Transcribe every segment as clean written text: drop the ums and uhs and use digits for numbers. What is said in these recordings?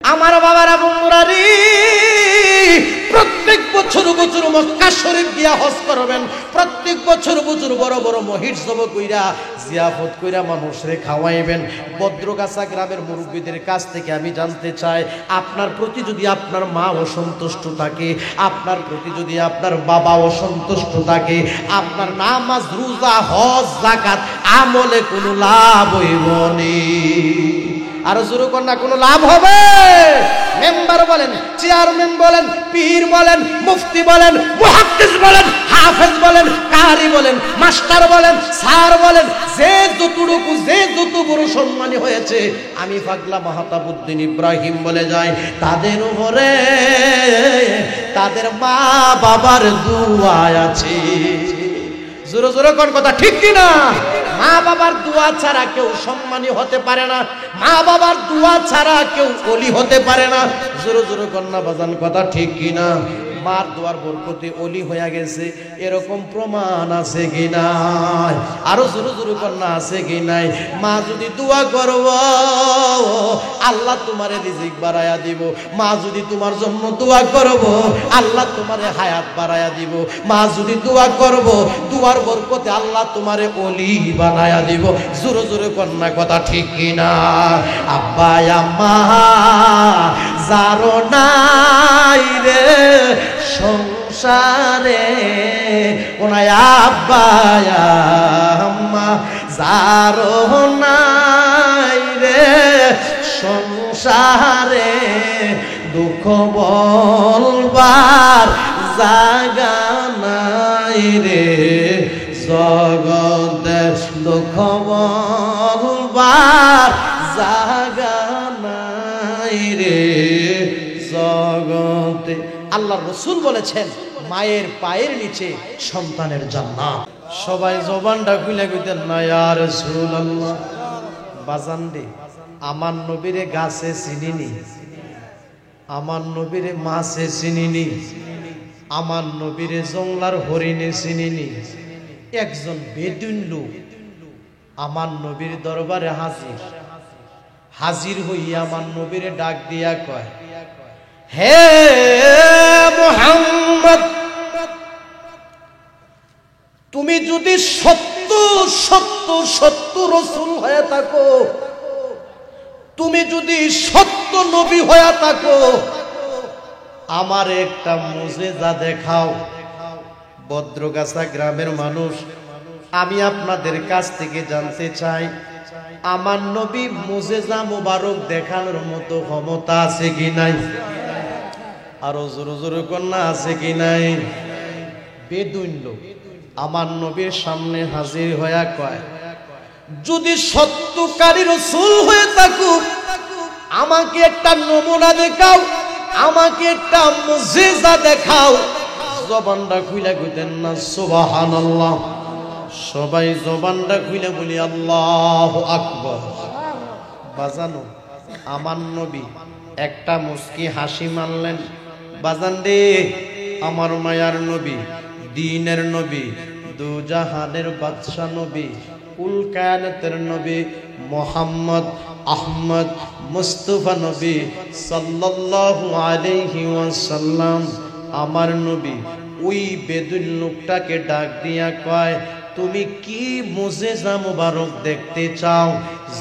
আমার বাবারা বন্ধুরা রে, প্রত্যেক বছর বছর মক্কা শরীফ গিয়া হজ করবেন। প্রত্যেক বছর বছর বড় বড় মহিষজব কইরা জিয়াফত কইরা মানুষরে খাওয়াইবেন। বদ্রগাছা গ্রামের মুরব্বীদের কাছ থেকে আমি জানতে চাই, আপনার প্রতি যদি আপনার মা অসন্তুষ্ট থাকে, আপনার প্রতি যদি আপনার বাবা অসন্তুষ্ট থাকে, আপনার নামাজ রোজা হজ যাকাত আমলে কোনো লাভ হইব নি? আরো জোরে কোন না, কোনো লাভ হবে? মেম্বার বলেন, চেয়ারম্যান বলেন, পীর বলেন, মুফতি বলেন, মুহাদ্দিস বলেন, হাফেজ বলেন, কারি বলেন, মাস্টার বলেন, স্যার বলেন, যে যতটুকু যে যত বড় সম্মানী হয়েছে, আমি পাগলা মাহতাবউদ্দিন ইব্রাহিম বলে যাই, তাদের উপরে তাদের মা বাবার দোয়া আছে। জোরে জোরে কোন কথা ঠিক কিনা? মা বাবার দোয়া ছাড়া কেউ সম্মানী হতে পারে না, মা বাবার দোয়া ছাড়া কেউ ওলি হতে পারে না। জোরে জোরে কন্যা বাজান কথা ঠিক কিনা? মার দোয়ার বরকতে ওলি হয়ে গেছে, এরকম প্রমাণ আছে কি নাই? আরো জোরে জোরে কন্যা আছে কি নাই? মা যদি দোয়া করব, আল্লাহ তোমারে রিজিক বাড়ায়া দিব। মা যদি তোমার জন্য দোয়া করব, আল্লাহ তোমারে হায়াত বাড়ায়া দিব। মা যদি দোয়া করব, দোয়ার বরকতে আল্লাহ তোমারে ওলি বানায়া দিব। জোরে জোরে কন্যা কথা ঠিক কিনা? আব্বা আম্মা যারো নাই রে সংসারে, ওনায় আব্বা আম্মা যারো নাই রে সংসারে, দুঃখ বলবার জায়গা নাই রে জগতে, দুঃখ বলবার জায়গা নাই রে জগতে। আল্লাহর রাসূল বলেছেন, মায়ের পায়ের নিচে সন্তানের জান্নাত। সবাই জবানটা খুলে কইতেন না ইয়া রাসূলুল্লাহ। বাজান রে, আমার নবীরে গাছে চিনিনি, আমার নবীরে মাছে চিনিনি, আমার নবীরে জংলার হরিণে চিনিনি। একজন বেদুইন লোক আমার নবীর দরবারে হাজির হইয়া আমার নবীরে ডাক দিয়া কয়, হে মুহাম্মদ, তুমি যদি সত্য সত্য সত্য রাসূল হয়ে থাকো, তুমি যদি সত্য নবী হয়ে থাকো, আমার একটা মুজিজা দেখাও। বদ্রগাছা গ্রামের মানুষ, আমি আপনাদের কাছ থেকে জানতে চাই, আমার নবী মুজিজা মুবারক দেখানোর মতো ক্ষমতা আছে কি নাই? আরো জোরে জোরে কন্যা আছে কি নাই? বেদুইন লোক আমার নবীর সামনে হাজির হইয়া কয়, যদি সত্যকারী রাসূল হয়ে থাকো, আমাকে একটা নমুনা দেখাও, আমাকে একটা মুজিজা দেখাও। জবানটা খুলে কইতেন না সুবহানাল্লাহ? সবাই জবানটা খুলে বলি আল্লাহু আকবার। বাজানো, আমার নবী একটা মুস্কি হাসি মারলেন। বাজান রে, আমার মায়ার নবী, দ্বীনের নবী, দুজাহানের বাদশা নবী, কুল কায়নাতের নবী মুহাম্মদ আহমদ মুস্তাফা নবী সাল্লাল্লাহু আলাইহি ওয়াসাল্লাম, আমার নবী ওই বেদুইন লোকটাকে ডাক দিয়া কয়, তুমি কি মুজিজা মুবারক দেখতে চাও?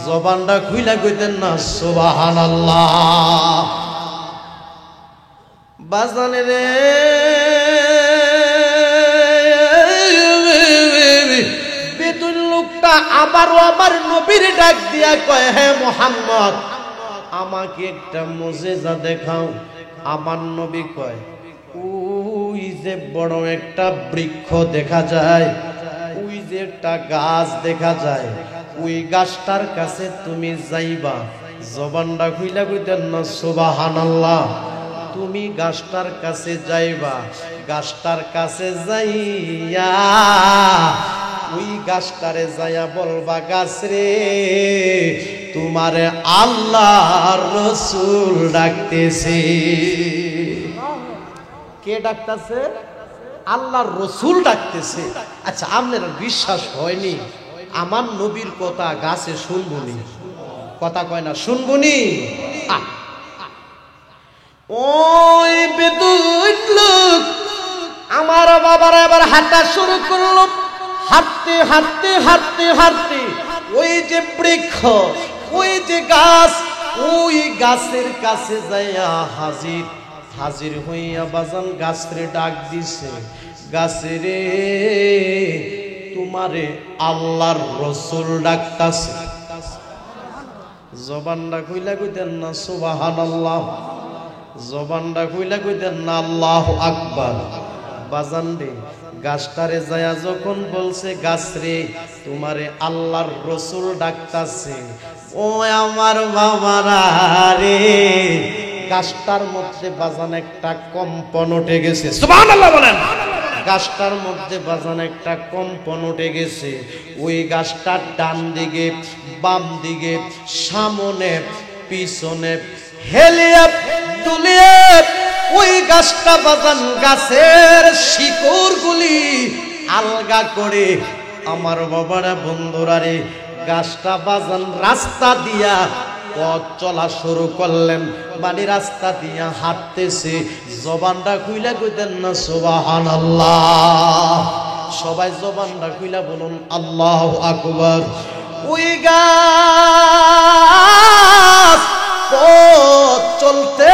জবানটা খুইলা কইতেন না সুবহানাল্লাহ? বাজানে রে, বেদুইন লোকটা আবারও আমার নবীর ডাক দিয়া কয়, হে মুহাম্মদ, আমাকে একটা মুজিজা দেখাও। আমার নবী কয়, ওই যে বড় একটা বৃক্ষ দেখা যায়, ওই যে একটা গাছ দেখা যায়, ওই গাছটার কাছে তুমি যাইবা। জবানটা খুইলা কইতেন না সুবহানাল্লাহ? তুমি গাছটার কাছে যাইবা, গাছটার কাছে যাইয়া ওই গাছটারে যাইয়া বলবা, গাছ রে, তোমারে আল্লাহর রাসূল ডাকতেছে। কে ডাকতেছে? আল্লাহর রাসূল ডাকতেছে। আচ্ছা, আপনার বিশ্বাস হয়নি? আমার নবীর কথা গাছে শুনবনি, কথা কয় না শুনবনি? ওই বেদুইন লোক আমার বাবার এবার হাঁটা শুরু করলো। হাঁটতে হাঁটতে হাঁটতে হাঁটতে ওই যে বৃক্ষ, ওই যে গাছ, ওই গাছের কাছে যাইয়া হাজির। হাজির হইয়া বাজান গাছরে ডাক দিছে, গাছরে তোমারে আল্লাহর রসুল ডাকতাছে। জবানটা কইলা কইতেন না সুবহানাল্লাহ, জবানটা কইলা কইতেন না আল্লাহু আকবার। বাজান রে, গাছটারে যায়া যখন বলছে গাছরে তোমারে আল্লাহর রসুল ডাকতাছে, ও আমার বাবারা রে, গাছটার মধ্যে বাজান একটা কম্পন উঠে গেছে। সুবহানাল্লাহ বলেন। গাছটার মধ্যে বাজান একটা কম্পন উঠে গেছে। ওই গাছটার ডান দিকে, বাম দিকে, সামনে পিছনে হেলিয়ে দুলিয়ে ওই গাছটা বাজান গাছের শিকড়গুলি আলগা করে আমার বাবারা বন্ধুরা রে, গাছটা বাজান রাস্তা দিয়া পথ চলা শুরু করলেন। মানে রাস্তা দিয়া হাঁটতেছে। জবানটা খুইলা কইতেন না সুবহানাল্লাহ। সবাই জবানটা খুইলা বলুন আল্লাহু আকবার। ওই গাছ পথ চলতে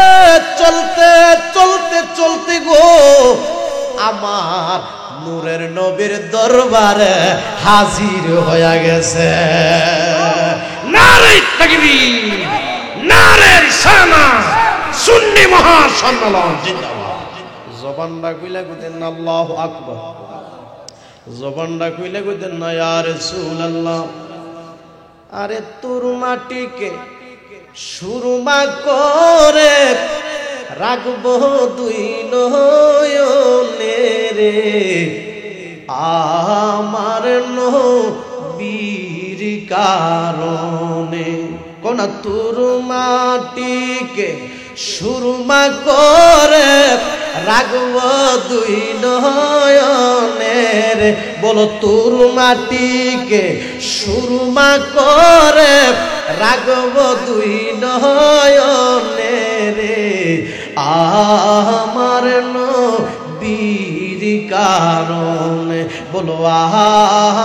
চলতে চলতে চলতে গো আমার নূরের নবীর দরবারে হাজির হয়ে গেছে। নারে তাকবীর, নারে রিসালাত, সুন্নি মহাসম্মেলন জিন্দাবাদ। জবানটা কইলা কইতেন না আল্লাহু আকবার। জবানটা কইলা কইতেন না ইয়া রাসূলুল্লাহ। আরে তোর মাটিকে সুরমা করে রাখবো দুই নয়নে রে, আমার নবীর কারণে। কোন তোর মাটিকে সুরমা করে রাখবো দুই নয়নে রে, বলো তোর মাটিকে সুরমা করে রাখবো দুই নয়নে রে, আমার নবীর কারণে। বলো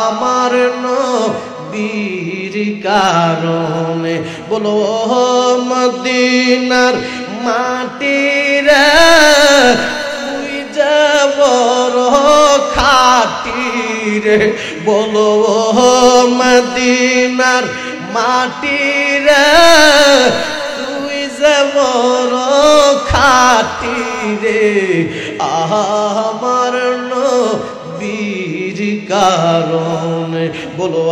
আমার নবীর কারণে। বলো মদিনার মাটিরে তুই যাবর খাটি রে, বলো মদিনার মাটিরে তুই যাবর খাটি রে, আমার নবীর কারণে। বলো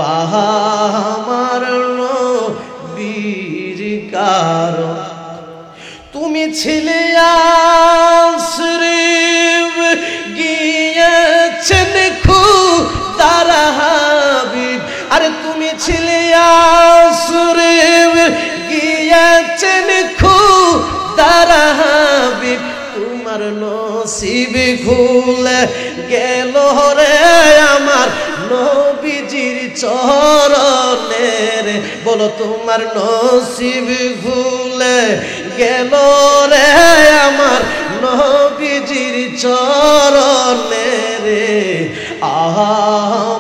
আমার নবীর কারণ। তুমি ছিলে আশরিফ গিয়েছেন খুদার হাবিব। আরে তুমি ছিলে আশরিফ গিয়েছেন খুদার হাবিব, তোমার নসিব খুলে গেল রে আমার নবীজির চরণে রে, বলো তোমার নসিব খুলে গেল রে আমার নবীজির চরণে রে,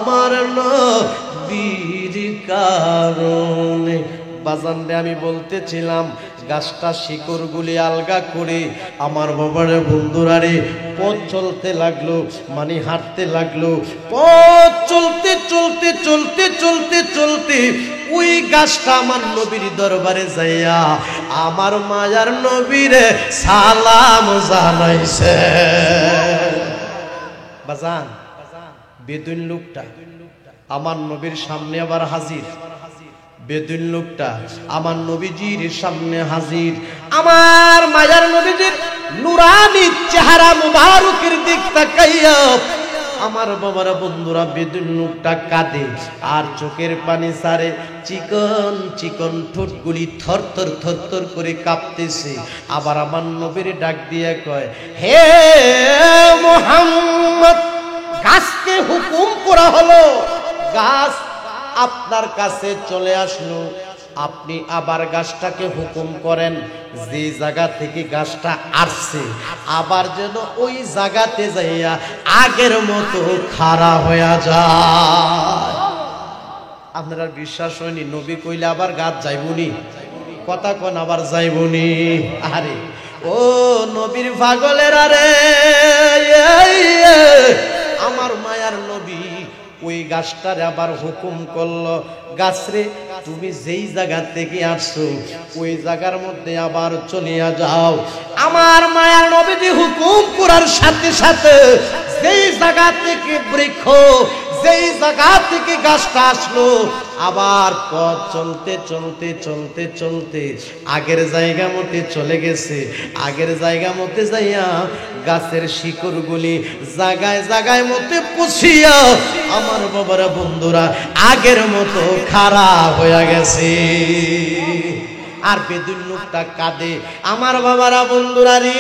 আমার নবীর কারণে। বাজান রে, আমি বলতেছিলাম গাছটা শিকড়গুলি আলগা করে আমার বাবার বন্ধুরা রে পথ চলতে লাগলো, মানে হাঁটতে লাগলো। পথ চলতে চলতে চলতে চলতে চলতে ওই গাছটা আমার নবীর দরবারে যাইয়া আমার মায়ার নবীরে সালাম জানাইছে। বাজান, বেদুইন লোকটা আমার নবীর সামনে আবার হাজির। বেদুইন লোকটা আমার নবীজির সামনে হাজির। আমার মায়ার নবীজির নুরানি চেহারা মুবারকের দিক তাকাইয়া আমার বাবার বন্ধুরা বেদুইন লোকটা কাঁদে আর চোখের পানি ছাড়ে। চিকন চিকন ঠোঁটগুলি থরথর থরথর করে কাঁপতেছে। আবার আমার নবীর ডাক দিয়ে কয়, হে মুহাম্মদ, গাছকে হুকুম করা হলো, গাছ আপনার কাছে চলে আসলো। আপনি আবার গাছটাকে হুকুম করেন যে জায়গা থেকে গাছটা আসছে আবার যেন ওই জায়গাতে যাইয়া আগের মতো খাড়া হয়ে যায়। আপনারা বিশ্বাস হয়নি, নবী কইলে আবার গাছ যাইবনি, কথা কোন আবার যাইবনি। আরে ও নবীর পাগলের, আরে আমার মায়ার নবী ওই গাছটারে আবার হুকুম করলো, গাছরে তুমি যেই জায়গা থেকে আসছো ওই জায়গার মধ্যে আবার চলিয়া যাও। আমার মায়ার নবীজি হুকুম করার সাথে সাথে যেই জায়গা থেকে বৃক্ষ, যেই জায়গা থেকে গাছটা আসলো আবার পথ চলতে চলতে চলতে চলতে আগের জায়গা মতে চলে গেছে। আগের জায়গা মতে যাইয়া গাছের শিকড়গুলি জায়গায় জায়গায় মতে পুষিয়া আমার বাবারা বন্ধুরা আগের মতো খাড়া হয়ে গেছে। আর বেদুন লোকটা কাঁদে, আমার বাবারা বন্ধুরা রে,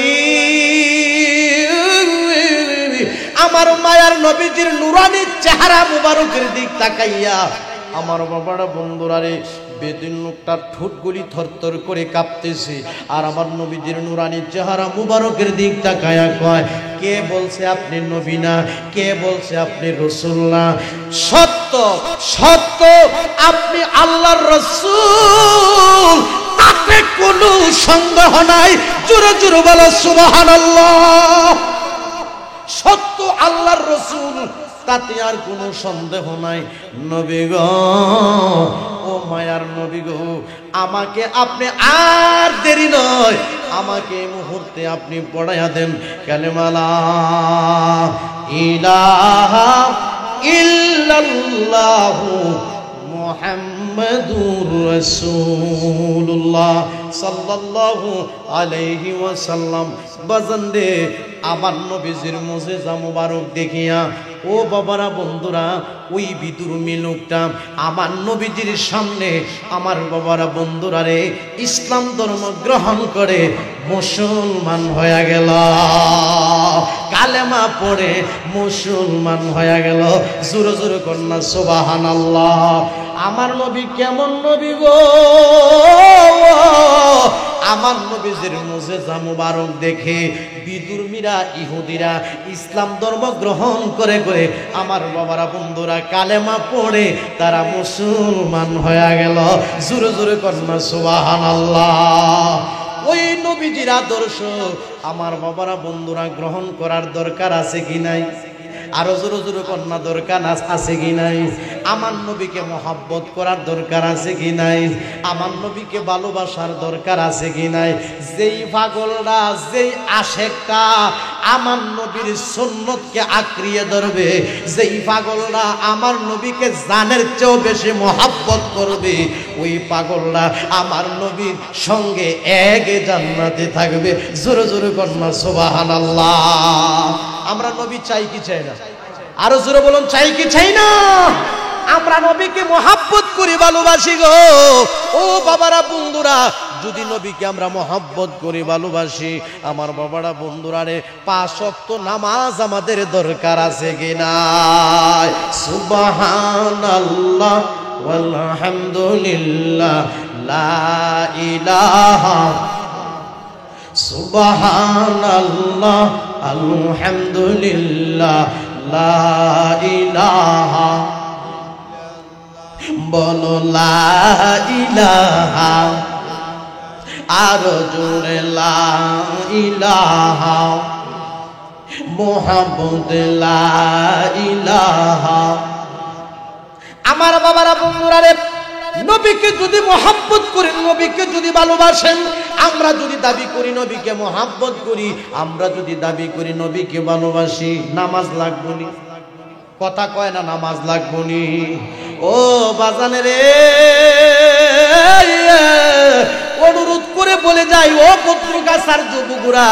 আমার মায়ার নবীজির নুরানি চেহারা মুবারকের দিক তাকাইয়া আমার বাবারা বন্ধুরা রে, বেদিন লোকটার ঠোঁটগুলি থরথর করে কাঁপতেছে। আর আমার নবীজির নুরানি চেহারা মুবারকের দিক তাকায়া কয়, কে বলছে আপনি নবী না? কে বলছে আপনি রাসূল না? সত্য সত্য আপনি আল্লাহর রাসূল, তাতে কোনো সন্দেহ নাই। জোরে জোরে বলো সুবহানাল্লাহ। সত্য আল্লাহর রাসূল, তাতে আর কোনো সন্দেহ নাই। নবী গো, ও মায়ার নবী গো, আমাকে আপনি আর দেরি নয়, আমাকে এই মুহূর্তে আপনি পড়াইয়া দেন কালেমা লা ইলাহা ইল্লাল্লাহু মুহাম্মাদুর রাসূলুল্লাহ সাল্লাল্লাহু আলাইহি ওয়াসাল্লাম। বাজানদে আমার নবীজির মুজিজা মুবারক দেখিয়া ও বাবারা বন্ধুরা, ওই বিদুর্মী লোকটা আমার নবীজির সামনে আমার বাবারা বন্ধুরা রে ইসলাম ধর্ম গ্রহণ করে মুসলমান হয়ে গেল, কালেমা পড়ে মুসলমান হয়ে গেল। জোরে জোরে কন্যা সুবহানাল্লাহ। আমার নবী কেমন নবী গো, আমার নবীজির মুজিজা মুবারক দেখে বিদুর্মীরা ইহুদিরা ইসলাম ধর্ম গ্রহণ করে করে আমার বাবারা বন্ধুরা কালেমা পড়ে তারা মুসলমান হয়ে গেল। জোরে জোরে কন্যা সুবহানাল্লাহ। ওই নবীজির আদর্শ আমার বাবারা বন্ধুরা গ্রহণ করার দরকার আছে কি নাই? আরো জোরে জোরে কন্যা দরকার আছে কি নাই? আমার নবীকে মহব্বত করার দরকার আছে কি নাই? আমার নবীকে ভালোবাসার দরকার আছে কি নাই? যেই পাগলরা, যেই আশেকটা আমার নবীর সুন্নতকে আঁকড়িয়ে ধরবে, যেই পাগলরা আমার নবীকে জানের চেয়েও বেশি মহব্বত করবে, ওই পাগলরা আমার নবীর সঙ্গে এক জান্নাতে থাকবে। জোরে জোরে কন্যা সুবহানাল্লাহ। আমরা নবী চাই কি চাই না? আরো জোরে বলুন, চাই কি চাই না? আমরা নবীকে মহব্বত করি, ভালোবাসি গো। ও বাবারা বন্ধুরা, যদি নবীকে আমরা মহব্বত করি, ভালোবাসি, আমার বাবারা বন্ধুরা রে, 5 ওয়াক্ত নামাজ আমাদের দরকার আছে কি নাই? সুবহানাল্লাহ ওয়ালহামদুলিল্লাহ লা ইলাহা সুবহানাল্লাহ আলহামদুলিল্লাহ লা ইলাহা, বলো লা ইলাহা, আরো জোরে লা ইলাহা, মুহাম্মদ লা ইলাহা। আমার বাবারা বন্ধুরা রে, নবীকে যদি মহব্বত করেন, নবীকে যদি ভালোবাসেন, আমরা যদি দাবি করি নবীকে মহব্বত করি, আমরা যদি দাবি করি নবীকে ভালোবাসি, নামাজ লাগবো নি? কথা কয় না নামাজ লাগবো নি? ও বাজানে রে, অনুরোধ করে বলে যাই, ও পত্রিকার যুবকরা,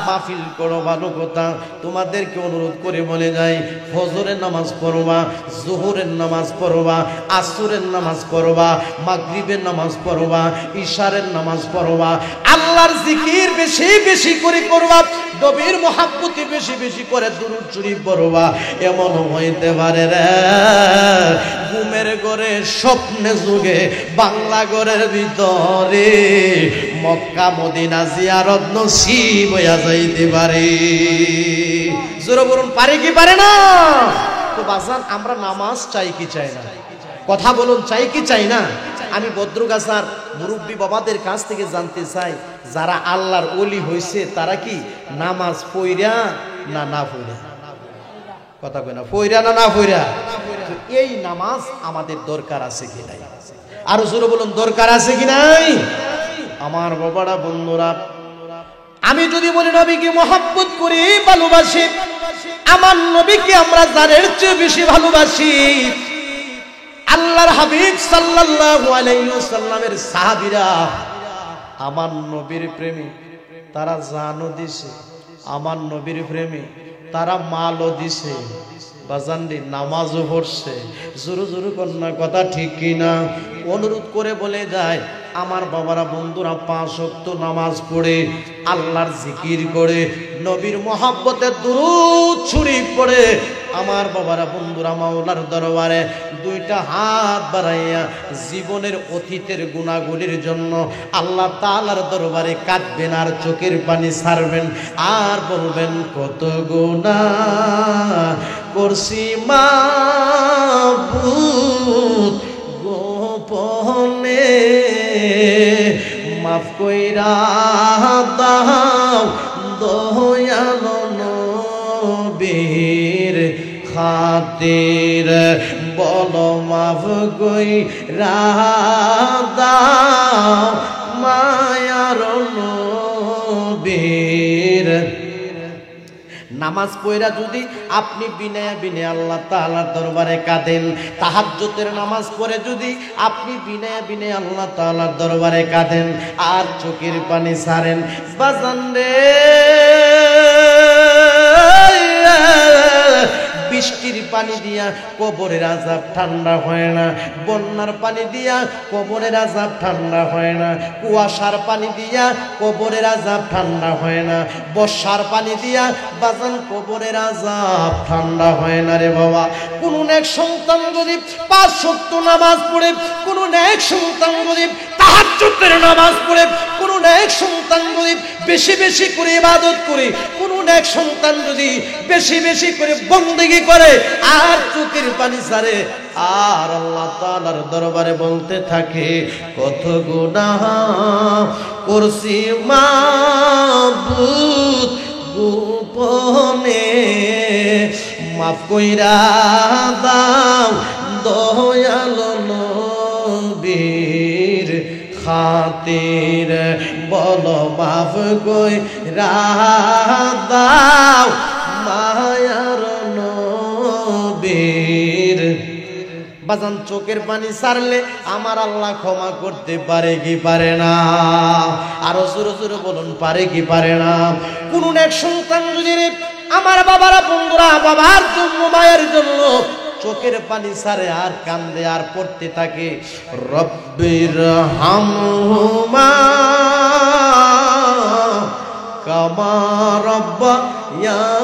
মাহফিল করো ভালো কথা, তোমাদেরকে অনুরোধ করে বলে যাই, ফজরের নামাজ পড়বা, জোহরের নামাজ পড়বা, আসরের নামাজ পড়বা, মাগরিবের নামাজ পড়বা, ইশারের নামাজ পড়বা, আল্লাহর জিকির বেশি বেশি করে করবা, নবীর মহব্বতে বেশি বেশি করে দুরূদ শরীফ পড়বা। এমন হইতে পারে রে ঘুমের ঘরে স্বপ্নে যুগে বাংলা ঘরের ভিতরে মক্কা মদিনা জিয়ারত নসিব হইয়া যাইতে পারে। জোরে বলুন পারে কি পারে না? তো বাজান আমরা নামাজ চাই কি চাই না? কথা বলুন, চাই কি চাই না? আমি বদ্রগাছার মুরব্বী বাবাদের কাছ থেকে জানতে চাই, যারা আল্লাহর ওলি হয়েছে তারা কি নামাজ পইরা না না পইরা? কথা কই না, পইরা না না পইরা? এই নামাজ আমাদের দরকার আছে কি নাই? আরো জোরে বলুন, দরকার আছে কি নাই? আমার বাবারা বন্ধুরা, আমি যদি বলি নবীকে মহব্বত করি, ভালোবাসি, আমার নবীকে আমরা জানের চেয়ে বেশি ভালোবাসি। আল্লাহর হাবিব সাল্লাল্লাহু আলাইহি ওয়াসাল্লামের সাহাবীরা আমার নবীর প্রেমে তারা জানও দিছে, আমার নবীর প্রেমে তারা মালও দিছে, বাজানদি নামাজও পড়ছে। জোরে জোরে কন্যা কথা ঠিক কিনা? অনুরোধ করে বলে যায়, আমার বাবারা বন্ধুরা 5 ওয়াক্ত নামাজ পড়ে, আল্লাহর জিকির করে, নবীর মহব্বতের দুরূদ শরীফ পড়ে, আমার বাবারা বন্ধুরা মাওলার দরবারে 2টা হাত বাড়াইয়া জীবনের অতীতের গুনাহগুলির জন্য আল্লাহ তাআলার দরবারে কাঁদবেন আর চোখের পানি ছাড়বেন আর বলবেন, কত গুনাহ করছি মাবুদ গোপনে, মাফ কইরা দাও দয়াল নবীর খাতির, বলো মাফ কইরা দাও মায়ার নবীর। নামাজ পড়া যদি আপনি বিনয়ে বিনয়ে আল্লাহ তাআলার দরবারে কাঁদেন, তাহাজ্জুদের নামাজ পড়ে যদি আপনি বিনয়ে বিনয়ে আল্লাহ তাআলার দরবারে কাঁদেন আর চোখের পানি ছাড়েন, বাজান রে বৃষ্টির পানি দিয়া কবরের আযাব ঠান্ডা হয় না, বন্যার পানি দিয়া কবরের আযাব ঠান্ডা হয় না, কুয়াশার পানি দিয়া কবরের আযাব ঠান্ডা হয় না, বর্ষার পানি দিয়া বাজান কবরের আযাব ঠান্ডা হয় না রে বাবা। কোন নেক সন্তান যদি 5 ওয়াক্ত নামাজ পড়ে, কোন নেক সন্তান যদি তাহাজ্জুদের নামাজ পড়ে, কোন নেক সন্তান যদি বেশি বেশি করে ইবাদত করে, কোন নেক সন্তান যদি বেশি বেশি করে বন্দেগী করে আর চোখের পানি ছাড়ে আর আল্লাহ তাআলার দরবারে বলতে থাকে, কত গুনাহ করছি মাবুদ গোপনে, মাফ কইরা দাও দয়াল নবীর খাতির, বলো মাফ কইরা দাও মায়ার নবীর। বাজান চোখের পানি ছাড়লে আমার আল্লাহ ক্ষমা করতে পারে কি পারে না? আরো জোরে জোরে বলুন, পারে কি পারে না? কোন এক সন্তান যদি আমার বাবারা বন্ধুরা বাবার জন্য মায়ের জন্য চোখের পানি ছাড়ে আর কান্দে আর পড়তে থাকে, রব্বির হামহুমা কামা রাব্বায়ানি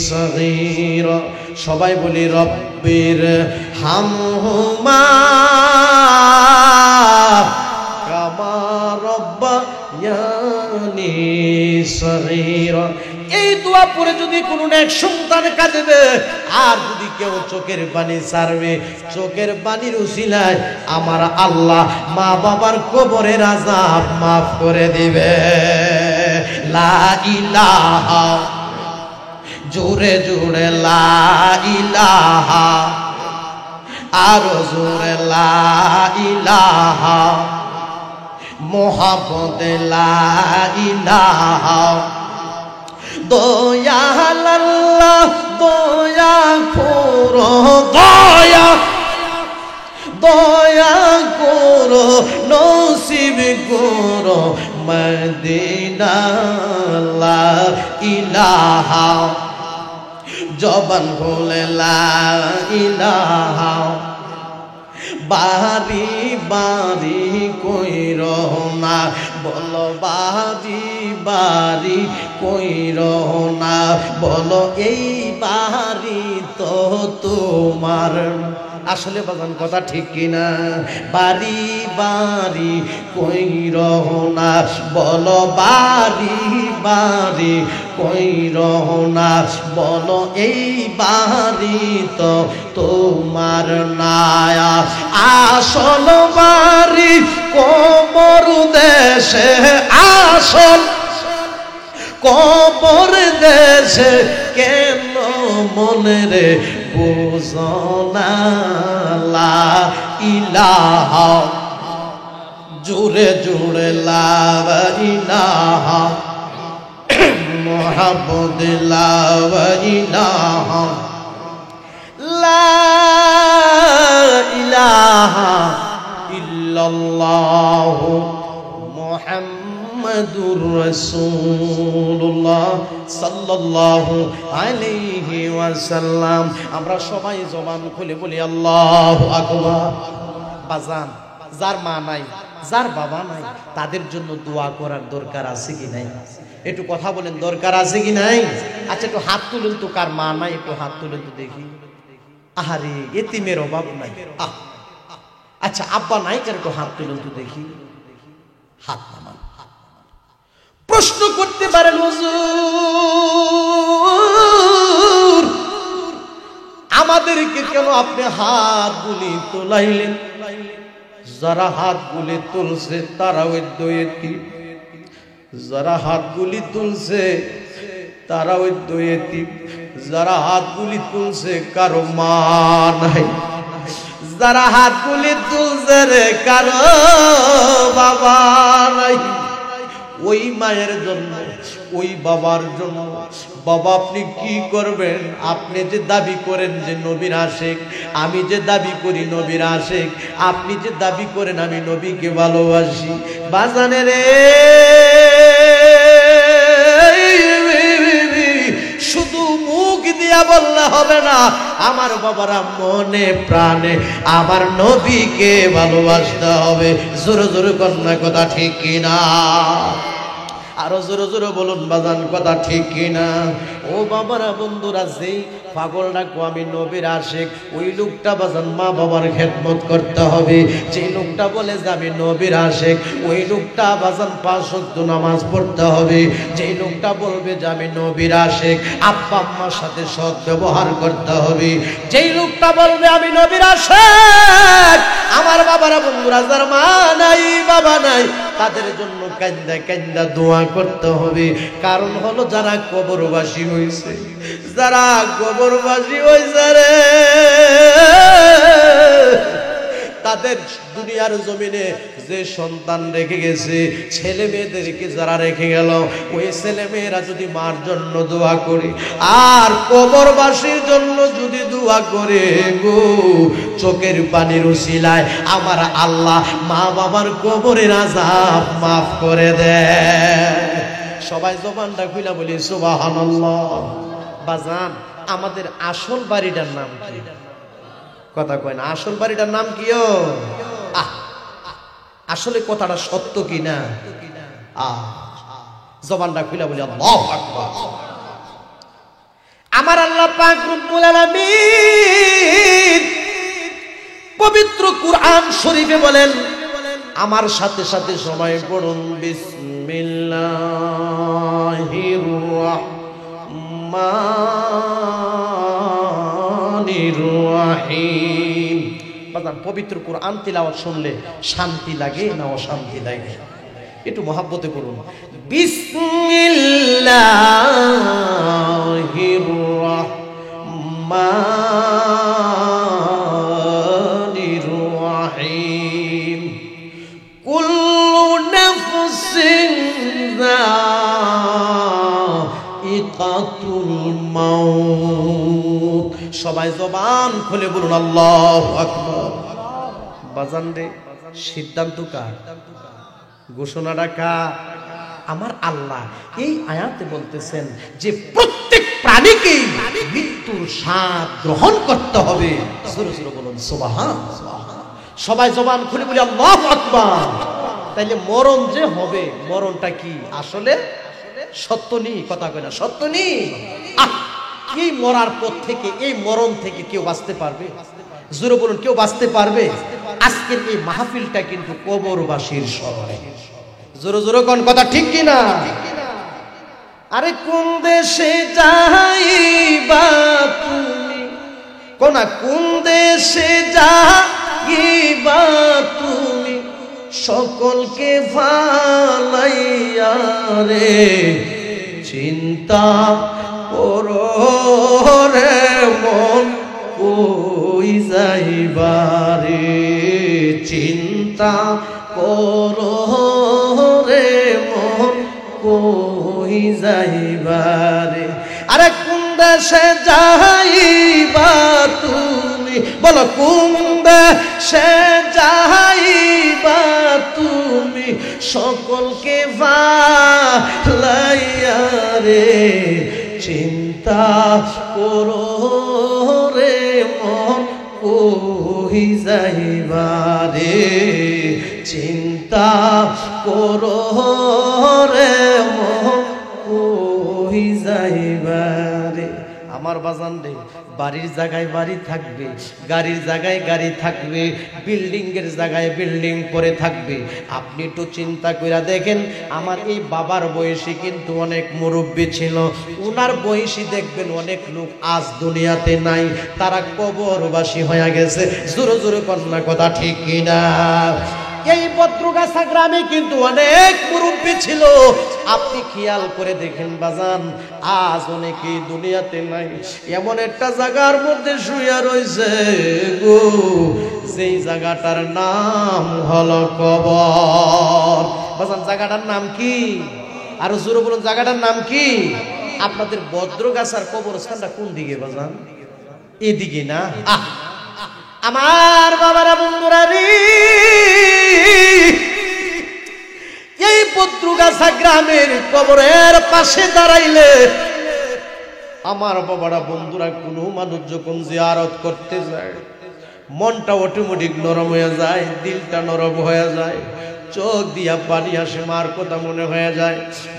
সগীরা। সবাই বলি, রব্বির হামহুমা কামা রাব্বায়ানি সগীরা। এই দোয়া পড়ে যদি কোনো এক সন্তান কাঁদবে আর যদি কেউ চোখের পানি ছাড়বে, চোখের পানির উসিলায় আমার আল্লাহ মা বাবার কবরের আযাব মাফ করে দিবে। লা ইলাহা, জোরে জোরে লা ইলাহা, আরো জোরে লা ইলাহা, মোহাম্মদে লা ইলাহা। দয়াল আল্লাহ দয়া করো, দয়া দয়া করো, নসিব করো মদিনা লা ইলাহা জবান খুলে লা ইলাহা বাড়ি বাড়ি কইর না বলো বাড়ি বাড়ি কইর না বলো এই বাড়ি তো তোমার। আসলে বাজান কথা ঠিক কিনা? বাড়ি বাড়ি কইর না বলো বাড়ি বাড়ি কইর না বলো এই বাড়ি তো তোমার নায়া। আসল বাড়ি কোমর দেশে আসল কবর দেশে কেন মনে রে বুঝনা লা ইলাহা জুড়ে জুড়ে লা ইলাহা মুহাম্মদ লা ইলাহা লা ইলাহা ইল্লাল্লাহ মুহাম্মাদুর রাসূলুল্লাহ সাল্লাল্লাহু আলাইহি ওয়াসাল্লাম। আমরা সবাই জবান খুলে বলি আল্লাহু আকবার। বাজান, যার মা নাই যার বাবা নাই তাদের জন্য দোয়া করার দরকার আছে কি নাই? একটু কথা বলেন, দরকার আছে কি নাই? আচ্ছা একটু হাত তুলুন তো, কার মা নাই একটু হাত তুলুন তো দেখি। আহারে এতিমের অভাব নাই। আচ্ছা আব্বা নাই, কার একটু হাত তুলুন তো দেখি। হাত নামান। প্রশ্ন করতে পারেন হুজুর আমাদেরকে কেন আপনি হাতগুলি তোলাইলেন? যারা হাতগুলি তুলছে তারা ওই দয়েতি, যারা হাতগুলি তুলছে তারা ওই দয়েতি, যারা হাতগুলি তুলছে কারো মা নাই, যারা হাতগুলি তুলছে রে কারো বাবা নাই। ওই মায়ের জন্য ওই বাবার জন্য বাবা আপনি কি করবেন? আপনি যে দাবি করেন যে নবীর আশিক, আমি যে দাবি করি নবীর আশিক, আপনি যে দাবি করেন আমি নবীকে ভালোবাসি, বাজানে রে শুধু মুখ দিয়া বললে হবে না, আমার বাবারা মনে প্রাণে আমার নবীকে ভালোবাসতে হবে। জোরে জোরে কন্যা কথা ঠিক কিনা? আরো জোরে জোরে বলুন বাজান কথা ঠিক কিনা? ও বাবারা বন্ধুরা, যেই পাগল ডাকবো আমি নবীর আশিক, ওই লোকটা বাজান মা বাবার খেদমত করতে হবে। যেই লোকটা বলে যে আমি নবীর আশিক, ওই লোকটা বাজান 5 ওয়াক্ত নামাজ পড়তে হবে। যেই লোকটা বলবে যে আমি নবীর আশিক, আব্বা আম্মার সাথে সৎ ব্যবহার করতে হবে। যেই লোকটা বলবে আমি নবীর আশিক, আমার বাবারা বন্ধুরা যার মা নাই বাবা নাই তাদের জন্য কান্দা কান্দা দোয়া করতে হবে। কারণ হলো যারা কবরবাসী হয়েছে, যারা কবরবাসী হয়েছে রে, তাদের দুনিয়ার জমিনে যে সন্তান রেখে গেছে, ছেলে মেয়েদেরকে যারা রেখে গেল, ওই ছেলে মেয়েরা যদি মার জন্য দোয়া করে আর কবরবাসীর জন্য যদি দোয়া করে গো, চোখের পানির উসিলায় আমার আল্লাহ মা বাবার কবরের আযাব মাফ করে দেয়। সবাই জবানটা খুলে বলি সুবহানাল্লাহ। বাজান আমাদের আসল বাড়িটার নাম কি? কথা কয় না, আসল বাড়িটার নাম কি? আসলে কথাটা সত্য কিনা? জবানটা খুলে বলি আল্লাহু আকবার। আমার আল্লাহ পাক রব্বুল আলামিন পবিত্র কুরআন শরীফে বলেন, আমার সাথে সাথে সবাই পড়ুন বিসমিল্লাহির রাহমানির রাহিম। পবিত্র কুরআন তিলাওয়াত শুনলে শান্তি লাগে না অশান্তি লাগে? একটু মহাব্বতে করুন। বিসমিল্লাহির রাহমানির রাহিম। কুল্লু নাফসিন যায়িকাতুল মাউত। সবাই জবান খুলে বলুন আল্লাহু আকবার। বাজান রে সিদ্ধান্ত কার? ঘোষণাটা কার? আমার আল্লাহ এই আয়াতে বলতেছেন যে প্রত্যেক প্রাণীকেই মৃত্যুর স্বাদ গ্রহণ করতে হবে। জোরে জোরে বলুন সুবহানাল্লাহ। সবাই জবান খুলে বলি আল্লাহু আকবার। তাইলে মরণ যে হবে, মরণটা কি আসলে সত্য নেই? কথা কয় না, সত্য নেই। এই মরার পর থেকে, এই মরণ থেকে কেউ বাঁচতে পারবে? জোরে বলুন, কেউ বাঁচতে পারবে? আজকের এই মাহফিলটা কিন্তু কবরবাসীর স্মরণে। জোরে জোরে কোন কথা ঠিক কিনা? আরে কোন দেশে যাইবা তুমি, কোন দেশে যাইবা তুমি, সকলকে ফালাইয়া রে চিন্তা করো রে মন, কই যাইবা রে চিন্তা করো রে মন, কই যাইবা রে। আরে কোন দেশে যাইবা তুমি, বলো কোন দেশে যাইবা তুমি, সকলকে ফালাইয়া রে চিন্তা করো রে মন, কই যাইবা রে চিন্তা করো রে মন, কই যাইবা রে। আমার বাজান রে, বাড়ির জায়গায় বাড়ি থাকবে, গাড়ির জায়গায় গাড়ি থাকবে, বিল্ডিং এর জায়গায় বিল্ডিং পরে থাকবে। আপনি একটু চিন্তা করে দেখেন, আমার এই বাবার বয়সী কিন্তু অনেক মুরব্বী ছিল, উনার বয়সী দেখবেন অনেক লোক আজ দুনিয়াতে নাই, তারা কবরবাসী হয়ে গেছে। জোরে জোরে কন্যা কথা ঠিক কিনা? এই বদ্রগাছা গ্রামে কিন্তু অনেক মুরব্বী ছিল। আপনি খেয়াল করে দেখেন বাজান, আজ অনেকেই দুনিয়াতে নাই। এমন একটা জায়গার মধ্যে শুয়ে রয়েছে গো, যেই জায়গাটার নাম হলো কবর। বাজান, জায়গাটার নাম কি? আরো জোরে বলুন, জায়গাটার নাম কি? আপনাদের বদ্রগাছার কবরস্থানটা কোন দিকে বাজান? এদিকে না? আমার বাবারা, বন্ধুরা রে, এই বদ্রগাছা গ্রামের কবরের পাশে দাঁড়াইলে আমার বাবারা, বন্ধুরা, কোনো মানুষ যখন জিয়ারত করতে যায় মনটা অটোমেটিক নরম হয়ে যায়, দিলটা নরম হয়ে যায়, চোখ দিয়া পানি আসে, মার কথা মনে হয়ে যায়,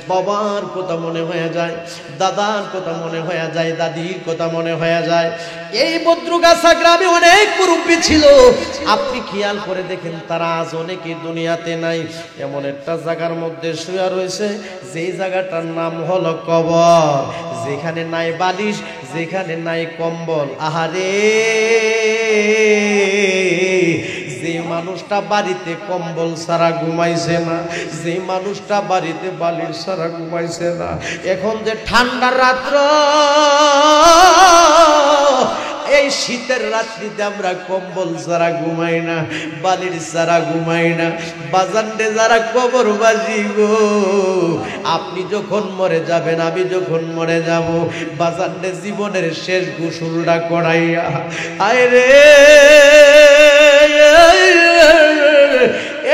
বাবার কথা মনে হয়ে যায়, দাদার কথা মনে হয়ে যায়, দাদির কথা মনে হয়ে যায়। এই বদ্রগাছা গ্রামে অনেক মুরব্বী ছিল। আপনি খেয়াল করে দেখেন, তারা আজ অনেকে দুনিয়াতে নাই। এমন একটা জায়গার মধ্যে শুয়ে রয়েছে, যেই জায়গাটার নাম হলো কবর, যেখানে নাই বালিশ, যেখানে নাই কম্বল। আহারে, যে মানুষটা বাড়িতে কম্বল ছাড়া ঘুমাইছে না, যে মানুষটা বাড়িতে বালিশ ছাড়া ঘুমাইছে না, এখন যে ঠান্ডার রাত্র, এই শীতের রাত্রিতে আমরা কম্বল ছাড়া ঘুমাই না, বালির ছাড়া ঘুমাই না। বাজানডে যারা কবরবাসী গো, আপনি যখন মরে যাবেন, আমি যখন মরে যাব, বাজানডে জীবনের শেষ গোসলটা করাইয়া, আয় রে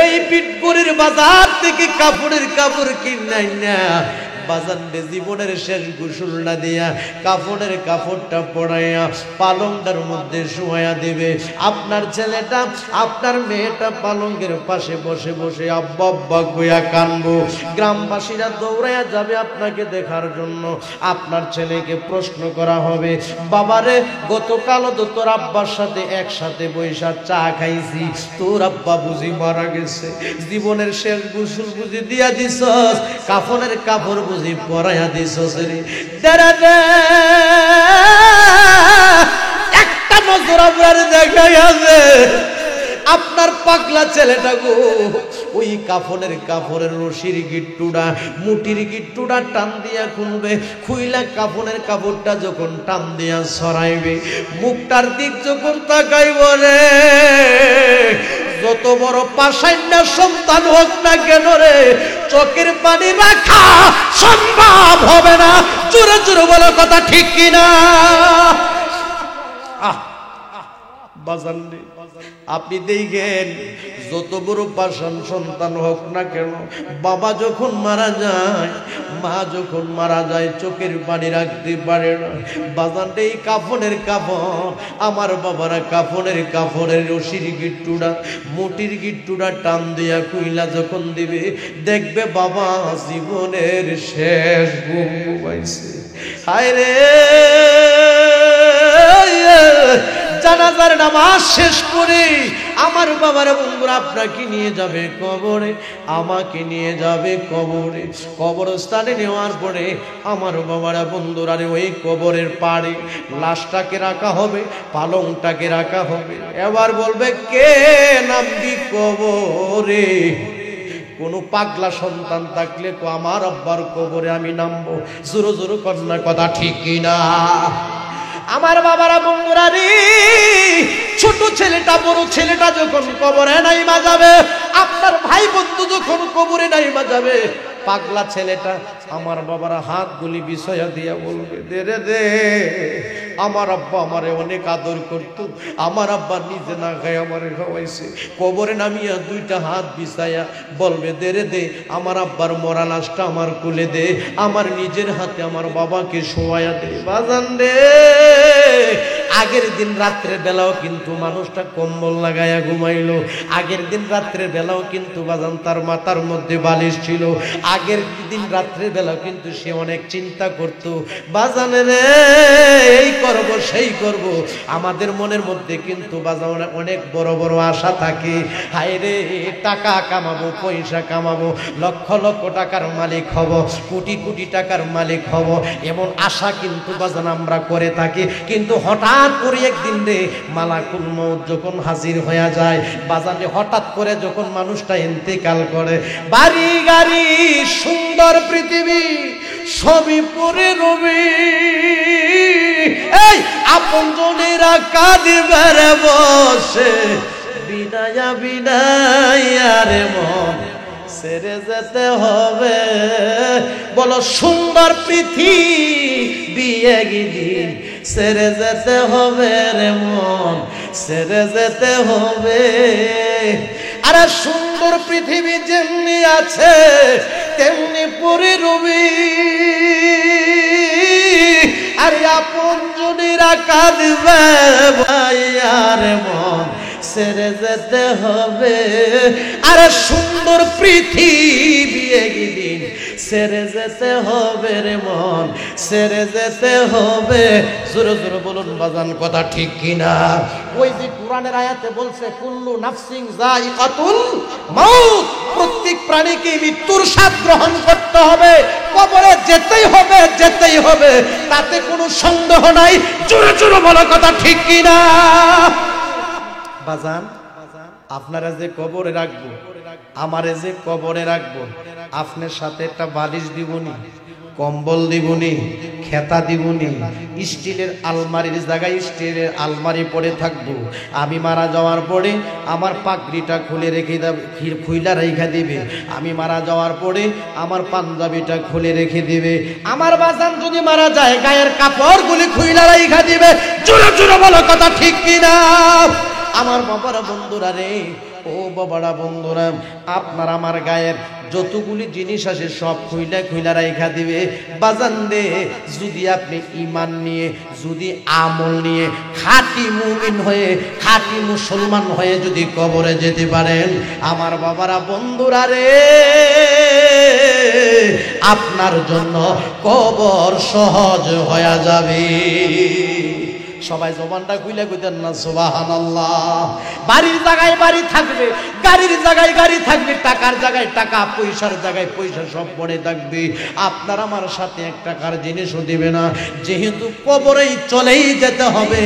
এই পিটপুরির বাজার থেকে কাপড়ের কাপড় কিনাই না, বাজানডে জীবনের শেষ গোসল না দিয়া কাপড়ের কাপড়টা পরাইয়া পালংটার মধ্যে শুয়াইয়া দেবে। আপনার ছেলেটা, আপনার মেয়েটা পালঙ্কের পাশে বসে বসে আব্বা আব্বা কইয়া কানবো। গ্রামবাসীরা দৌড়াইয়া যাবে আপনাকে দেখার জন্য। আপনার ছেলেকে প্রশ্ন করা হবে, বাবারে গতকালও তো তোর আব্বার সাথে একসাথে বৈশা চা খাইছি, তোর আব্বা বুঝি মারা গেছে, জীবনের শেষ গোসল বুঝি দিয়া দিছস, কাফনের কাপড় বুঝি পরাইয়া দিছস রে। একটা নজর আপনার দেখাই আছে, আপনার পাগলা ছেলেটা গো, ওই কাফনের কাপড়ের রশির গিট্টুটা, মুটির গিট্টুটা টান দিয়া খুলবে, খুইলা কাফনের কাপড়টা যখন টান দিয়া সরাইবে, মুখটার দিক যখন তাকাইব রে, যত বড় পাষাণ্য সন্তান হোক না কেন রে, চোখের পানি রাখা সম্ভব হবে না। জোরে জোরে বলো কথা ঠিক কিনা? বাজান রে, আপনি দেখেন যত বড় পাষাণ সন্তান হোক না কেন, বাবা যখন মারা যায়, মা যখন মারা যায়, চোখের পানি রাখতে পারে না। বাজান রে, এই কাফনের কাফন, আমার বাবারা কাফনের রশির গিট্টুটা, মুটির গিট্টুটা টান দিয়া কুইলা যখন দিবে, দেখবে বাবা জীবনের শেষ ঘুম ঘুমাইছে। হায় রে, জানাজার নামাজ শেষ করে আমার বাবার বন্ধুরা আপনাকে নিয়ে যাবে কবরে, আমাকে নিয়ে যাবে কবরে। কবরস্থানে নেওয়ার পরে আমার বাবারা বন্ধুরা ওই কবরের পাড়ে লাশটাকে রাখা হবে, পালংটাকে রাখা হবে। এবার বলবে কে নামবি কবরে? কোন পাগলা সন্তান থাকলে তো আমার আব্বার কবরে আমি নামবো। জোরো জোরো কন্যা কথা ঠিক কিনা? আমার বাবারা বন্ধুরা রে, ছোট ছেলেটা বড় ছেলেটা যখন কবরে নাইমা যাবে, আপনার ভাই বন্ধু যখন কবরে নাইমা যাবে, পাগলা ছেলেটা আমার বাবারা হাত গুলি বিষয়া দিয়া বলবে, দে রে দে। আমার আব্বা আমারে অনেক আদর করতো, আমার আব্বা নিজে না খায় আমারে খাওয়াইছে। কবরে নামিয়া দুইটা হাত বিছায়া বলবে, দে রে দে, আমার আব্বার মরা লাশটা আমার কোলে দে, আমার নিজের হাতে আমার বাবাকে শোয়ায়া দে। বাজান রে, আগের দিন রাত্রের বেলাও কিন্তু মানুষটা কম্বল লাগাইয়া ঘুমাইলো, আগের দিন রাত্রের বেলাও কিন্তু বাজান তার মাথার মধ্যে বালিশ ছিল, আগের দিন রাত্রের বেলাও কিন্তু সে অনেক চিন্তা করত। বাজান রে, এই করব সেই করব, আমাদের মনের মধ্যে কিন্তু বাজান অনেক বড় বড় আশা থাকে। হায় রে, টাকা কামাবো, পয়সা কামাবো, লক্ষ লক্ষ টাকার মালিক হব, কোটি কোটি টাকার মালিক হব, এমন আশা কিন্তু বাজান আমরা করে থাকি। কিন্তু হঠাৎ করে একদিন রে মালাকুল মউত যখন হাজির হয়ে যায় বাজারে, হঠাৎ করে যখন মানুষটা ইন্তেকাল করে, বাড়ি গাড়ি সুন্দর পৃথিবী সবই পরে রবি, এই আপন জনেরা কাঁদিবার বসে, বিনায়া বিনায়া রে মন ছেড়ে যেতে হবে। বলো সুন্দর পৃথিবী একদিন ছেড়ে যেতে হবে রে মন, ছেড়ে যেতে হবে। আরে সুন্দর পৃথিবী যেমনি আছে তেমনি পরে রবি, আরে আপন জনেরা কাঁদবে ভাইয়ার মন ছেড়ে যেতে হবে। আরে সুন্দর পৃথিবী একদিন ছেড়ে যেতে হবে রে মন, ছেড়ে যেতে হবে। জোরে জোরে বলুন বাজান কথা ঠিক কিনা? ওই যে কোরআনের আয়াতে বলছে, কুল্লু নাফসিন যায়িকাতুল মাউত, প্রত্যেক প্রাণীকে মৃত্যুর স্বাদ গ্রহণ করতে হবে, কবরে যেতেই হবে, যেতেই হবে, তাতে কোনো সন্দেহ নাই। জোরে জোরে বলো কথা ঠিক কিনা? বাজান, আপনারা যে কবরে রাখবো, আমারে যে কবরে রাখবো, আপনার সাথে একটা বালিশ দিবনি, কম্বল দিবনি, খেতা দিবনি, স্টিলের আলমারির জায়গায় স্টিলের আলমারি পড়ে থাকবো। আমি মারা যাওয়ার পরে আমার পাগড়িটা খুলে রেখে খুইলা রেখে দিবে, আমি মারা যাওয়ার পরে আমার পাঞ্জাবিটা খুলে রেখে দিবে। আমার বাজান যদি মারা যায় গায়ের কাপড়গুলি খুইলা রেখে দিবে। জোরে জোরে বলো কথা ঠিক কিনা? আমার বাবারা বন্ধুরা রে, ও বাবারা বন্ধুরা, আপনার আমার গায়ের যতগুলি জিনিস আছে সব খুইলা খুইলা রাইখা দিবে। বাজান রে, যদি আপনি ঈমান নিয়ে, যদি আমল নিয়ে খাঁটি মুমিন হয়ে, খাঁটি মুসলমান হয়ে যদি কবরে যেতে পারেন, আমার বাবারা বন্ধুরা রে, আপনার জন্য কবর সহজ হয়ে যাবে। সবাই জবানটা খুলে কইতেন না সুবহানাল্লাহ? বাড়ির জায়গায় বাড়ি থাকবে, গাড়ির জায়গায় গাড়ি থাকবে, টাকার জায়গায় টাকা, পয়সার জায়গায় পয়সা, সব পড়ে থাকবে। আপনার আমার সাথে এক টাকার জিনিসও দিবে না। যেহেতু কবরেই চলেই যেতে হবে,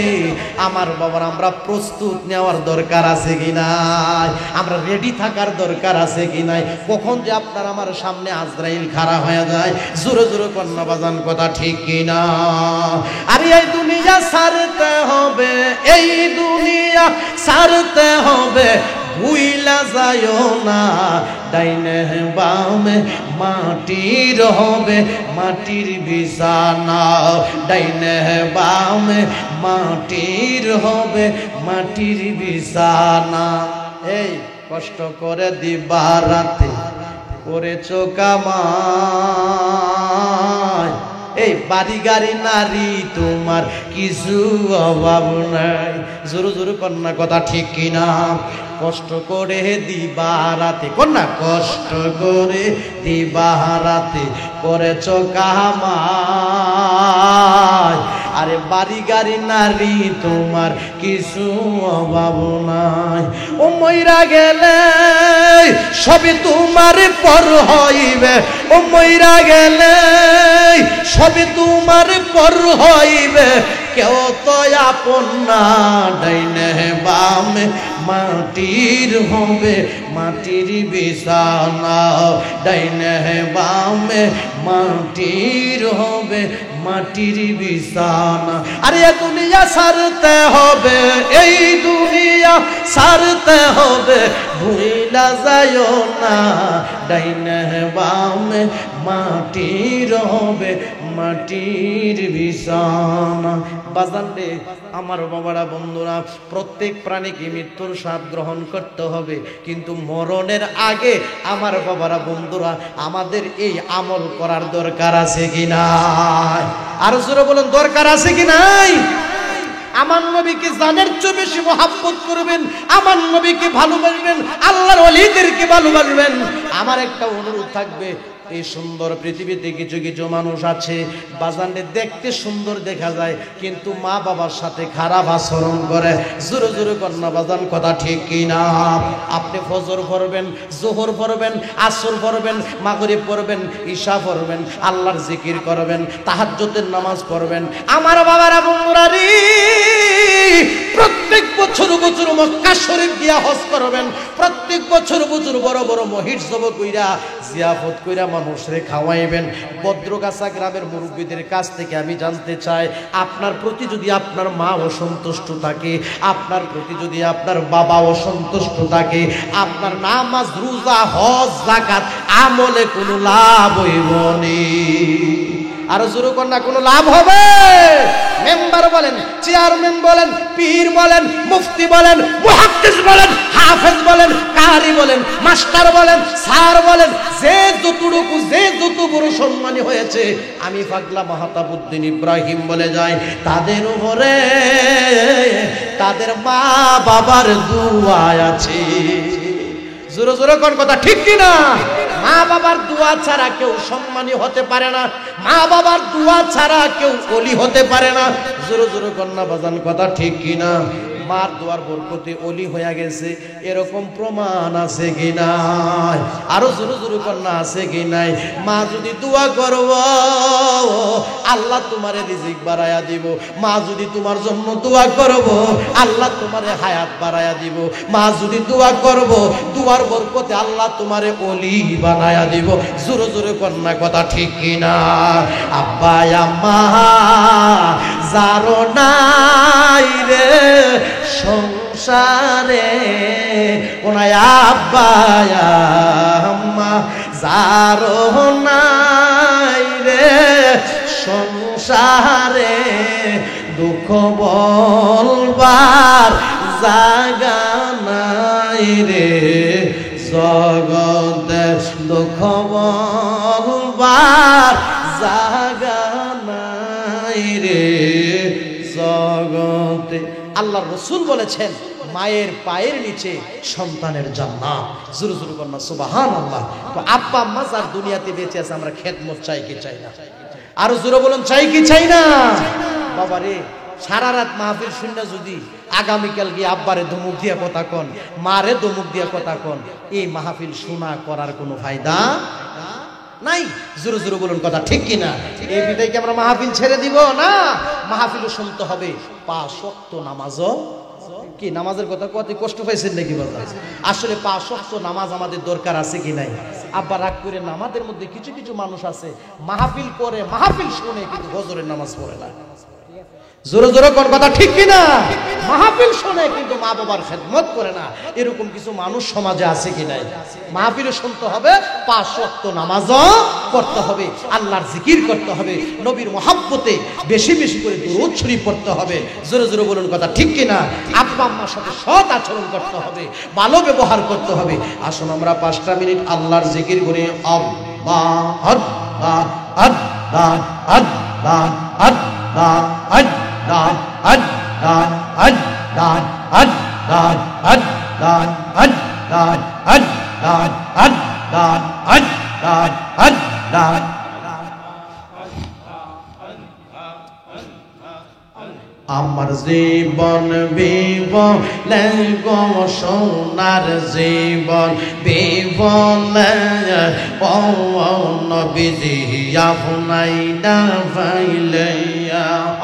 আমার বাবার আমরা প্রস্তুত নেওয়ার দরকার আছে কি নাই? আমরা রেডি থাকার দরকার আছে কি নাই? কখন যে আপনার আমার সামনে আজরাইল খাড়া হয়ে যায়। জোরে জোরে কন্যা বাজান কথা ঠিক কি না? আরে এই দুনিয়া ছাড়তে হবে, এই দুনিয়া ছাড়তে হবে, ভুইলা যায়ও না ডাইনে বামে মাটির হবে মাটির বিছানা, ডাইনে বামে মাটির হবে মাটির বিছানা। এই কষ্ট করে দিবা রাতে করেছো কামাই, এই বাড়ি গাড়ি নারী তোমার কিছু অভাব নাই। জোরে জোরে কন্যা কথা ঠিক কিনা? কষ্ট করে দিবা রাতে, কন্যা কষ্ট করে দিবা রাতে করেছো কামাই, আরে বাড়ি গাড়ি নারী তোমার কিছু অভাব নাই। ও মইরা গেলে সবে তোমার পর হইবে, ও মইরা গেলে সবে তোমার পর হইবে, কেউ তো আপন না। ডাইনে বামে মাটির হবে মাটির বিছানা, ডাইনে বামে মাটির হবে মাটির বিছানা। আরে দুনিয়া ছাড়তে হবে, এই দুনিয়া ছাড়তে হবে, ভুইলা যাইও না। ডাইনে বামে মাটির হবে মাটির বিছানা। বাজান রে আমার বাবারা, বন্ধুরা, প্রত্যেক প্রাণীকে মৃত্যুর স্বাদ গ্রহণ করতে হবে, কিন্তু মরণের আগে আমার বাবারা, বন্ধুরা, আমাদের এই আমল করার দরকার আছে কি নাই? আর জোরে বলেন, দরকার আছে কি নাই? আমার নবীকে জানের চেয়ে বেশি মহব্বত করবেন, আমার নবীকে ভালোবাসবেন, আল্লাহর ওলিদেরকে ভালোবাসবেন। আমার একটা অনুরোধ থাকবে, এই সুন্দর পৃথিবীতে কিছু কিছু মানুষ আছে বাজানে দেখতে সুন্দর দেখা যায়, কিন্তু মা বাবার সাথে খারাপ আচরণ করে। জোরে জোরে কন্যা বাজান কথা ঠিক কিনা? আপনি ফজর পড়বেন, জোহর পড়বেন, আসর পড়বেন, মাগরিব পড়বেন, ঈশা পড়বেন, আল্লাহর জিকির করবেন, তাহাজ্জুদের নামাজ পড়বেন। আমার বাবারা, বন্ধুরা রে, প্রত্যেক বছর বছর মক্কা শরীফ গিয়া হজ করবেন, প্রত্যেক বছর বছর বড় বড় মহিষ জব কইরা জিয়াফত কইরা মানুষরে খাওয়াইবেন। বদ্রগাছা গ্রামের মুরব্বীদের কাছ থেকে আমি জানতে চাই, আপনার প্রতি যদি আপনার মা অসন্তুষ্ট থাকে, আপনার প্রতি যদি আপনার বাবা অসন্তুষ্ট থাকে, আপনার নামাজ রোজা হজ যাকাত আমলে কোনো লাভ হইব নি? আরো জোরে কন্যা, কোনো লাভ হবে? মেম্বার বলেন, চেয়ারম্যান বলেন, পীর বলেন, মুফতি বলেন, মুহাদ্দিস বলেন, হাফেজ বলেন, কারি বলেন, মাস্টার বলেন, স্যার বলেন, যে যতটুকু যে যত বড় সম্মানী হয়েছে, আমি পাগলা মাহতাবউদ্দিন ইব্রাহিম বলে যাই, তাদের উপরে তাদের মা বাবার দোয়া আছে। জোরে জোরে কোন কথা ঠিক কিনা? মা বাবার দোয়া ছাড়া কেউ সম্মানী হতে পারে না, মা বাবার দোয়া ছাড়া কেউ ওলি হতে পারে না। জোরে জোরে কন্যা বাজান কথা ঠিক কিনা? মার দোয়ার বরকতে ওলি হয়ে গেছে, এরকম প্রমাণ আছে কি নাই? আরো জোরে জোরে কন্যা আছে কি নাই? মা যদি দোয়া করব, আল্লাহ তোমারে রিজিক বাড়ায়া দিব। মা যদি তোমার জন্য দোয়া করব, আল্লাহ তোমারে হায়াত বাড়ায়া দিব। মা যদি দোয়া করব, দোয়ার বরকতে আল্লাহ তোমারে ওলি বানায়া দিব। জোরে জোরে কন্যা কথা ঠিক কিনা? আব্বা আম্মা যারো নাই রে সংসারে, ওনায় আব্বা আম্মা যারো নাই রে সংসারে, দুঃখ বলবার জায়গা নাই রে জগতে, দুঃখ বলবার জায়গা নাই রে জগতে। আল্লাহর রাসূল বলেছেন, মায়ের পায়ের নিচে সন্তানের জান্নাত। জোরে জোরে বলনা সুবহানাল্লাহ। তো আব্বা আম্মা যার দুনিয়াতে বেঁচে আছে, আমরা খেদমত চাই কি চাই না? আরো জোরে বলুন, চাই কি চাই না? বাবারে, সারা রাত মাহফিল শুননা যদি আগামীকাল গিয়ে আব্বারে ধমক দিয়া কথা কন, মারে ধমক দিয়া কথা কন, এই মাহফিল শোনা করার কোনো ফায়দা নাই। জোরে জোরে বলুন কথা ঠিক কিনা? এই বিদায় কি আমরা মাহফিল ছেড়ে দিব? না, মাহফিলও শুনতে হবে। 5 ওয়াক্ত নামাজও কি? নামাজের কথা কত কষ্ট পাইছেন নাকি বাবা? আসলে 5 ওয়াক্ত নামাজ আমাদের দরকার আছে কি নাই? আব্বা রাগ করে না, আমাদের মধ্যে কিছু কিছু মানুষ আছে মাহফিল করে, মাহফিল শুনে, কিন্তু ফজরের নামাজ পড়ে না। জোরে জোরে কোন কথা ঠিক কিনা? মাহফিল শোনে কিন্তু মা বাবার খেদমত করে না, এরকম কিছু মানুষ সমাজে আছে কি নাই? মাহফিলে শুনতে হবে, 5 ওয়াক্ত নামাজও পড়তে হবে, আল্লাহর জিকির করতে হবে, নবীর মহব্বতে বেশি বেশি করে দুরূদ শরীফ পড়তে হবে। জোরে জোরে বলুন কথা ঠিক কিনা? আব্বা আম্মার সাথে সৎ আচরণ করতে হবে, ভালো ব্যবহার করতে হবে। আসুন আমরা 5টা মিনিট আল্লাহর জিকির করি। আল্লাহ আল্লাহ আল্লাহ আল্লাহ আল্লাহ আল্লাহ আল্লাহ আল্লাহ আল্লাহ আল্লাহ আল্লাহ আল্লাহ আল্লাহ আল্লাহ আল্লাহ। আমার জীবন বিবলে গো সোনার জীবন বিবলে, ও নবীজি আপনাই না পাইলে।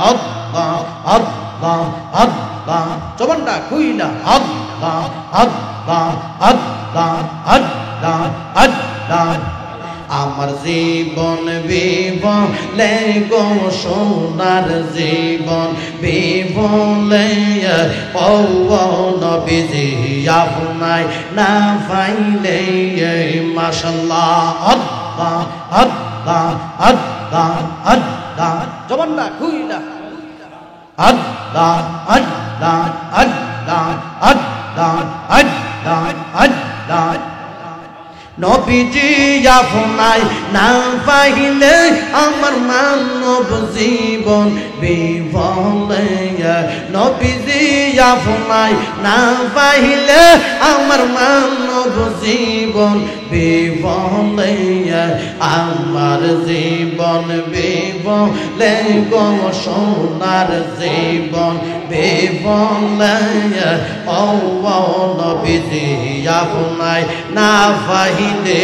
আল্লাহ আল্লাহ আল্লাহ জবানটা খুইলা আল্লাহ আল্লাহ আল্লাহ আল্লাহ আল্লাহ। আমার জীবন বিবলে গো সোনার জীবন বিবলে, ও নবীজি আপনাই না পাইলে। মাশাআল্লাহ আল্লাহ আল্লাহ আল্লাহ আল্লাহ জবানটা খুইলা আল্লাহ আল্লাহ আল্লাহ আল্লাহ আল্লাহ আল্লাহ। নবীজি আপনাই না পাইলে আমার মানব জীবন বিফলে। নবীজি আপনাই না পাইলে আমার মানব জীবন বিফলে। আমার জীবন বিফলে গো সোনার জীবন বিফলে, ও নবীজি আপনাই না পাইলে।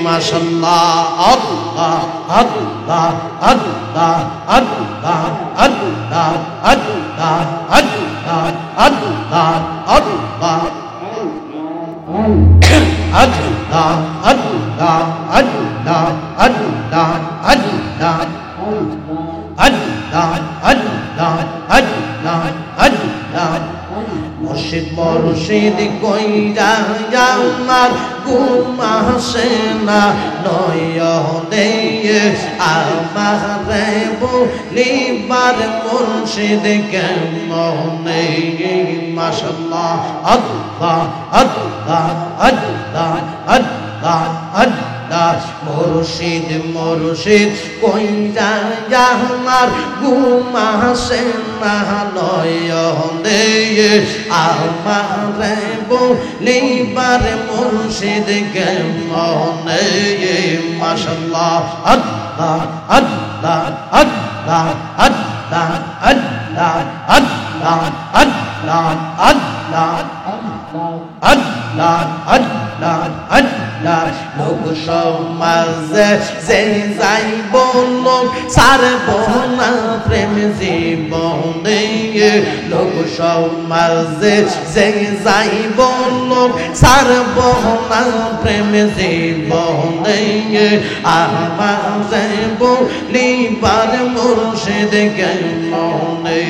মাশাআল্লাহ আল্লাহ আল্লাহ আল্লাহ আল্লাহ আল্লাহ আল্লাহ আল্লাহ আল্লাহ আল্লাহ আল্লাহ আল্লাহ আল্লাহ আল্লাহ আল্লাহ আল্লাহ আল্লাহ আল্লাহ আল্লাহ। মুর্শিদ মুর্শিদ কইরা আমার ঘুম আসে না নয়নে, আমারে বলিবার মুর্শিদ কেমনে। মাশাআল্লাহ আল্লাহ আল্লাহ আল্লাহ আল্লাহ আল্লাহ। মুর্শিদ মুর্শিদ কইরা আমার ঘুম আসে না নয়নে, আমারে বলিবার মুর্শিদ কেমনে। মাশাআল্লাহ আল্লাহ আল্লাহ আল্লাহ আল্লাহ আল্লাহ আল্লাহ আল্লাহ আল্লাহ আল্লাহ আল্লাহ আল্লাহ। লোক সমাজে যে যাইব লোক সারব না প্রেম জীবনে। লোক সমাজে যে যাইব লোক সারব না প্রেম জীবনে। আমারে বলিবার মুর্শিদ কেমনে।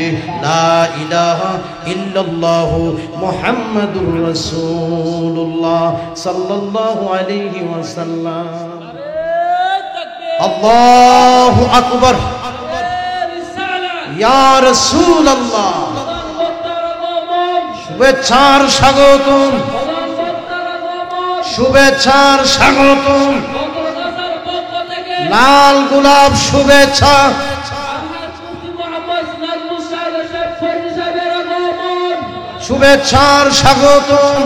লা ইলাহা ইল্লাল্লাহু মুহাম্মাদুর রাসূলুল্লাহ সাল্লাল্লাহু আলাইহি ওয়াসাল্লাম। আল্লাহু আকবার। ইয়া রাসূলুল্লাহ শুভেচ্ছার স্বাগতম, শুভেচ্ছার স্বাগতম। লাল গোলাপ শুভেচ্ছা। শুভেচ্ছার স্বাগতম,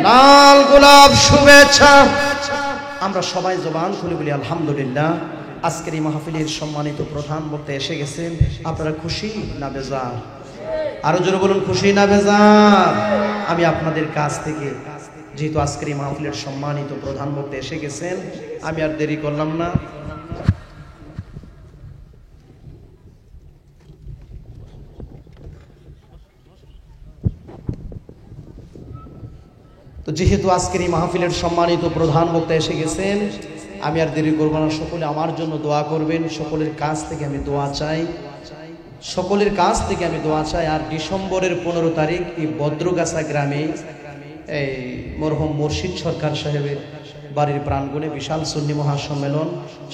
লাল গোলাপ শুভেচ্ছা। আমরা সবাই জবান খুলে বলি আলহামদুলিল্লাহ। আজকের এই মাহফিলের সম্মানিত প্রধান বক্তা এসে গেছেন। আপনারা খুশি না বেজার? আরো জোরে বলুন, খুশি না বেজার? আমি আপনাদের কাছ থেকে, যেহেতু আজকের এই মাহফিলের সম্মানিত প্রধান বক্তা এসে গেছেন, আমি আর দেরি করলাম না। তো যেহেতু আজকের এই মাহফিলের সম্মানিত প্রধান বক্তা এসে গেছেন, আমি আর দেরি করব না, সকলে আমার জন্য দোয়া করবেন। সকলের কাছ থেকে আমি দোয়া চাই, সকলের কাছ থেকে আমি দোয়া চাই। আর ডিসেম্বরের 15 তারিখ এই বদ্রগাছা গ্রামে এই মরহুম মুর্শিদ সরকার সাহেবের বাড়ির প্রাঙ্গণে বিশাল সুন্নি মহাসম্মেলন।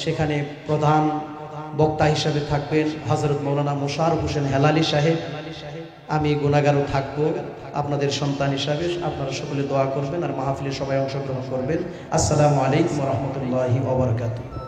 সেখানে প্রধান বক্তা হিসেবে থাকবেন হযরত মাওলানা মোশাররফ হোসেন হেলালি সাহেব। আমি গুনাহগারও থাকবো আপনাদের সন্তান হিসাবে। আপনারা সকলে দোয়া করবেন আর মাহফিলে সবাই অংশগ্রহণ করবেন। আসসালামু আলাইকুম ওয়া রাহমাতুল্লাহি ওয়া বারাকাতুহু।